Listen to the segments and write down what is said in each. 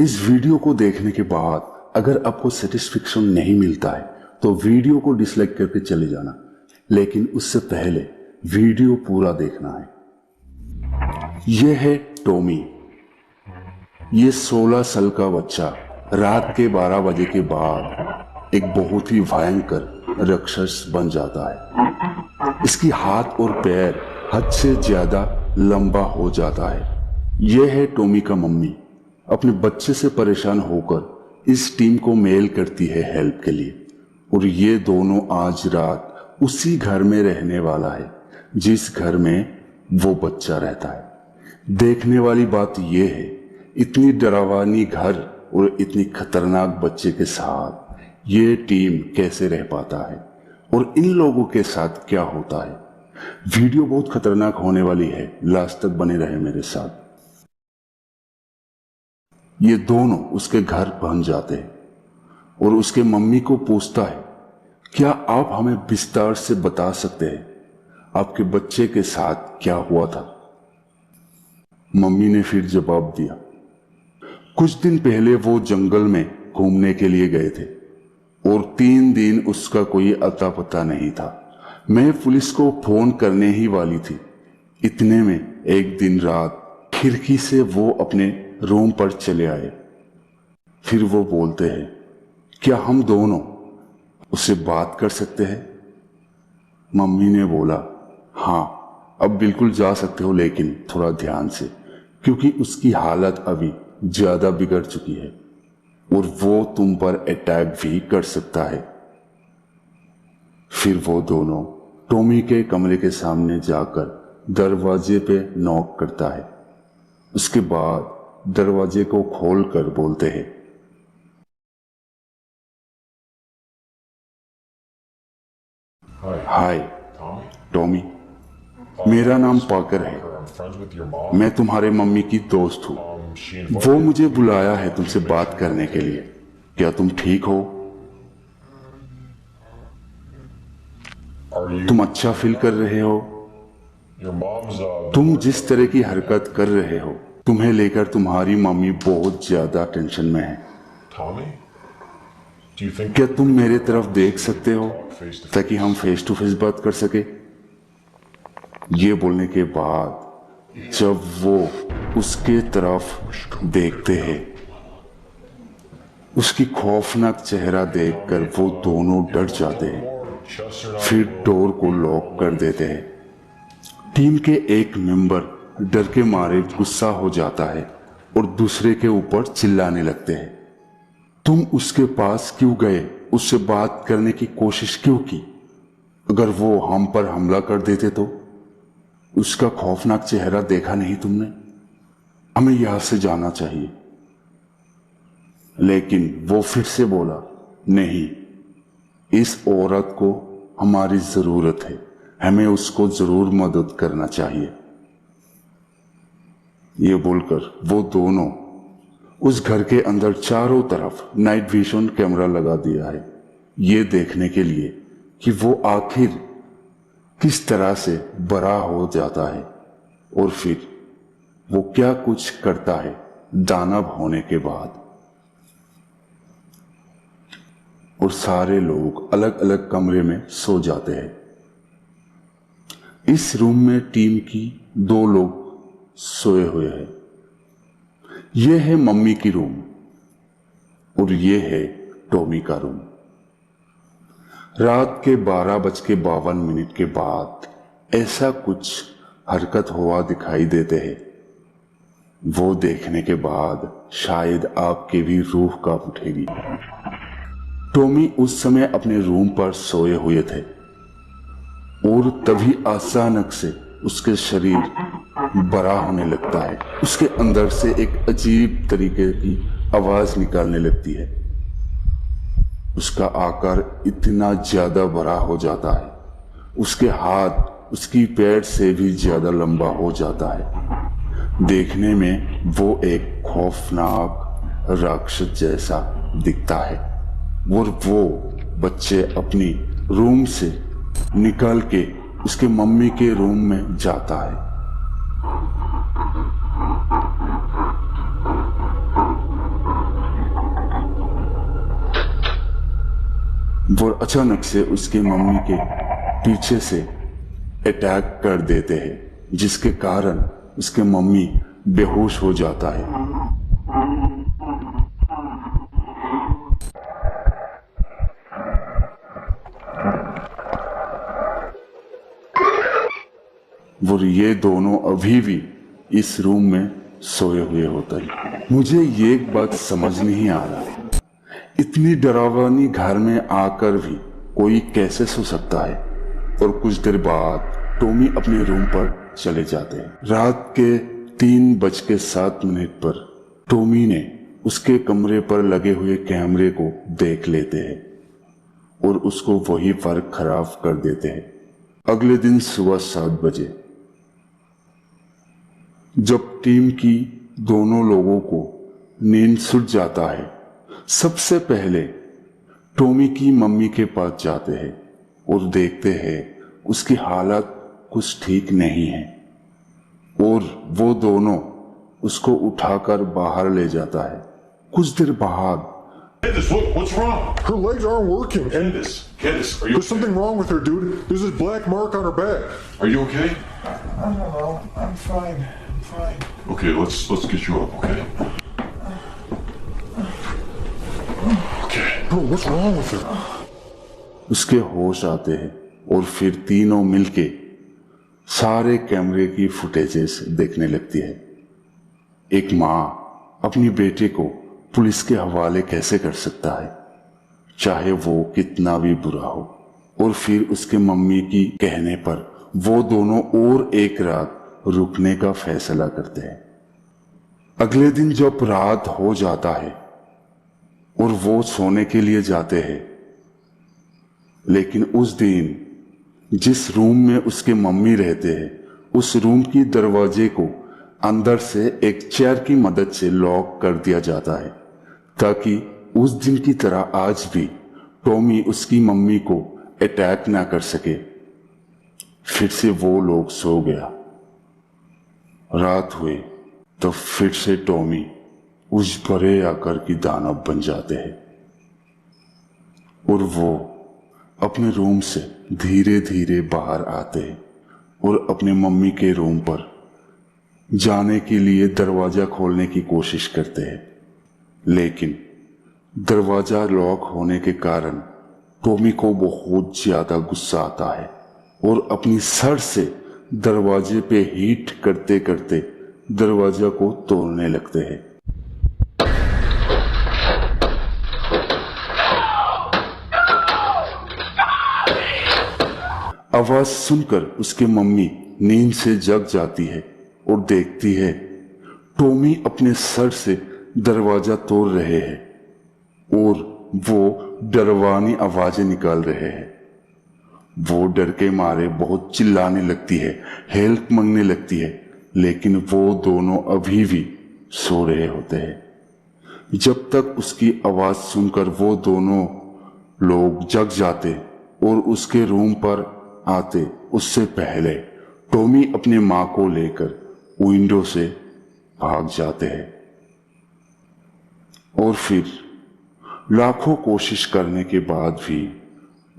इस वीडियो को देखने के बाद अगर आपको सेटिस्फेक्शन नहीं मिलता है तो वीडियो को डिसलाइक करके चले जाना, लेकिन उससे पहले वीडियो पूरा देखना है। यह है टॉमी। ये 16 साल का बच्चा रात के 12 बजे के बाद एक बहुत ही भयंकर राक्षस बन जाता है। इसकी हाथ और पैर हद से ज्यादा लंबा हो जाता है। यह है टॉमी का मम्मी। अपने बच्चे से परेशान होकर इस टीम को मेल करती है हेल्प के लिए, और ये दोनों आज रात उसी घर में रहने वाला है जिस घर में वो बच्चा रहता है। देखने वाली बात यह है, इतनी डरावनी घर और इतनी खतरनाक बच्चे के साथ ये टीम कैसे रह पाता है और इन लोगों के साथ क्या होता है। वीडियो बहुत खतरनाक होने वाली है, लास्ट तक बने रहे मेरे साथ। ये दोनों उसके घर पहुंच जाते हैं और उसके मम्मी को पूछता है, क्या आप हमें विस्तार से बता सकते हैं आपके बच्चे के साथ क्या हुआ था। मम्मी ने फिर जवाब दिया, कुछ दिन पहले वो जंगल में घूमने के लिए गए थे और 3 दिन उसका कोई अता पता नहीं था। मैं पुलिस को फोन करने ही वाली थी। इतने में एक दिन रात खिड़की से वो अपने रूम पर चले आए। फिर वो बोलते हैं, क्या हम दोनों उससे बात कर सकते हैं। मम्मी ने बोला, हाँ अब बिल्कुल जा सकते हो, लेकिन थोड़ा ध्यान से, क्योंकि उसकी हालत अभी ज्यादा बिगड़ चुकी है और वो तुम पर अटैक भी कर सकता है। फिर वो दोनों टॉमी के कमरे के सामने जाकर दरवाजे पे नॉक करता है। उसके बाद दरवाजे को खोलकर बोलते हैं, हाय टॉमी, मेरा नाम पाकर है। मैं तुम्हारे मम्मी की दोस्त हूँ। वो मुझे बुलाया है तुमसे बात करने के लिए। क्या तुम ठीक हो? तुम अच्छा फील कर रहे हो? तुम जिस तरह की हरकत कर रहे हो, तुम्हें लेकर तुम्हारी मम्मी बहुत ज्यादा टेंशन में है। क्या तुम मेरे तरफ देख सकते हो ताकि हम फेस टू फेस बात कर सके? ये बोलने के बाद जब वो उसके तरफ देखते हैं, उसकी खौफनाक चेहरा देखकर वो दोनों डर जाते हैं। फिर डोर को लॉक कर देते हैं। टीम के एक मेंबर डर के मारे गुस्सा हो जाता है और दूसरे के ऊपर चिल्लाने लगते हैं। तुम उसके पास क्यों गए? उससे बात करने की कोशिश क्यों की? अगर वो हम पर हमला कर देते तो? उसका खौफनाक चेहरा देखा नहीं तुमने? हमें यहां से जाना चाहिए। लेकिन वो फिर से बोला, नहीं, इस औरत को हमारी जरूरत है, हमें उसको जरूर मदद करना चाहिए। ये बोलकर वो दोनों उस घर के अंदर चारों तरफ नाइट विजन कैमरा लगा दिया है, ये देखने के लिए कि वो आखिर किस तरह से बड़ा हो जाता है और फिर वो क्या कुछ करता है दानव होने के बाद। और सारे लोग अलग अलग कमरे में सो जाते हैं। इस रूम में टीम की 2 लोग सोए हुए हैं। यह है मम्मी की रूम और यह है टॉमी का रूम। रात के 12:52 के बाद ऐसा कुछ हरकत हुआ दिखाई देते हैं। वो देखने के बाद शायद आपके भी रूह कांप उठेगी। टॉमी उस समय अपने रूम पर सोए हुए थे और तभी अचानक से उसके शरीर बड़ा होने लगता है। उसके अंदर से एक अजीब तरीके की आवाज निकालने लगती है। उसका आकार इतना ज्यादा बड़ा हो जाता है, उसके हाथ उसकी पैर से भी ज्यादा लंबा हो जाता है। देखने में वो एक खौफनाक राक्षस जैसा दिखता है और वो बच्चे अपनी रूम से निकल के उसके मम्मी के रूम में जाता है। वो अचानक से उसके मम्मी के पीछे से अटैक कर देते हैं, जिसके कारण उसके मम्मी बेहोश हो जाता है। वो ये दोनों अभी भी इस रूम में सोए हुए होते हैं। मुझे ये एक बात समझ नहीं आ रहा, इतनी डरावनी घर में आकर भी कोई कैसे सो सकता है। और कुछ देर बाद टॉमी अपने रूम पर चले जाते हैं। रात के 3:07 पर टॉमी ने उसके कमरे पर लगे हुए कैमरे को देख लेते हैं और उसको वही पर खराब कर देते हैं। अगले दिन सुबह 7 बजे जब टीम की दोनों लोगों को नींद छूट जाता है, सबसे पहले टॉमी की मम्मी के पास जाते हैं और देखते हैं उसकी हालत कुछ ठीक नहीं है और वो दोनों उसको उठाकर बाहर ले जाता है। कुछ देर बाद Candace, what's wrong? Her legs aren't working, and Candace, are you there's something wrong with her, dude. There's this black mark on her back. Are you okay? I don't know. I'm fine. I'm fine. Okay, let's get you up, okay? Okay. Bro, what's wrong with her? उसके होश आते हैं और फिर तीनों मिलके सारे कैमरे की फुटेजेस देखने लगती है। एक माँ अपनी बेटे को पुलिस के हवाले कैसे कर सकता है, चाहे वो कितना भी बुरा हो। और फिर उसके मम्मी की कहने पर वो दोनों और एक रात रुकने का फैसला करते हैं। अगले दिन जब रात हो जाता है और वो सोने के लिए जाते हैं, लेकिन उस दिन जिस रूम में उसके मम्मी रहते हैं, उस रूम की दरवाजे को अंदर से एक चेयर की मदद से लॉक कर दिया जाता है, ताकि उस दिन की तरह आज भी टॉमी उसकी मम्मी को अटैक ना कर सके। फिर से वो लोग सो गया। रात हुई तो फिर से टॉमी उस बड़े आकार की दानव बन जाते हैं और वो अपने रूम से धीरे धीरे बाहर आते हैं और अपने मम्मी के रूम पर जाने के लिए दरवाजा खोलने की कोशिश करते हैं, लेकिन दरवाजा लॉक होने के कारण टॉमी को बहुत ज्यादा गुस्सा आता है और अपनी सर से दरवाजे पे हिट करते करते दरवाजा को तोड़ने लगते हैं। आवाज सुनकर उसके मम्मी नींद से जग जाती है और देखती है टॉमी अपने सर से दरवाजा तोड़ रहे हैं और वो डरवानी आवाजें निकाल रहे हैं। वो डर के मारे बहुत चिल्लाने लगती है, हेल्प मांगने लगती है, लेकिन वो दोनों अभी भी सो रहे होते हैं। जब तक उसकी आवाज सुनकर वो दोनों लोग जग जाते और उसके रूम पर आते, उससे पहले टॉमी अपने माँ को लेकर विंडो से भाग जाते हैं और फिर लाखों कोशिश करने के बाद भी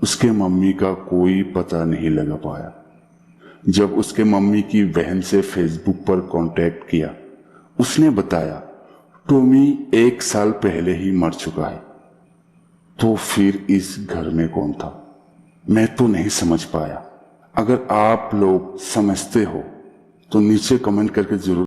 उसके मम्मी का कोई पता नहीं लगा पाया। जब उसके मम्मी की बहन से फेसबुक पर कांटेक्ट किया, उसने बताया टॉमी 1 साल पहले ही मर चुका है। तो फिर इस घर में कौन था, मैं तो नहीं समझ पाया। अगर आप लोग समझते हो तो नीचे कमेंट करके जरूर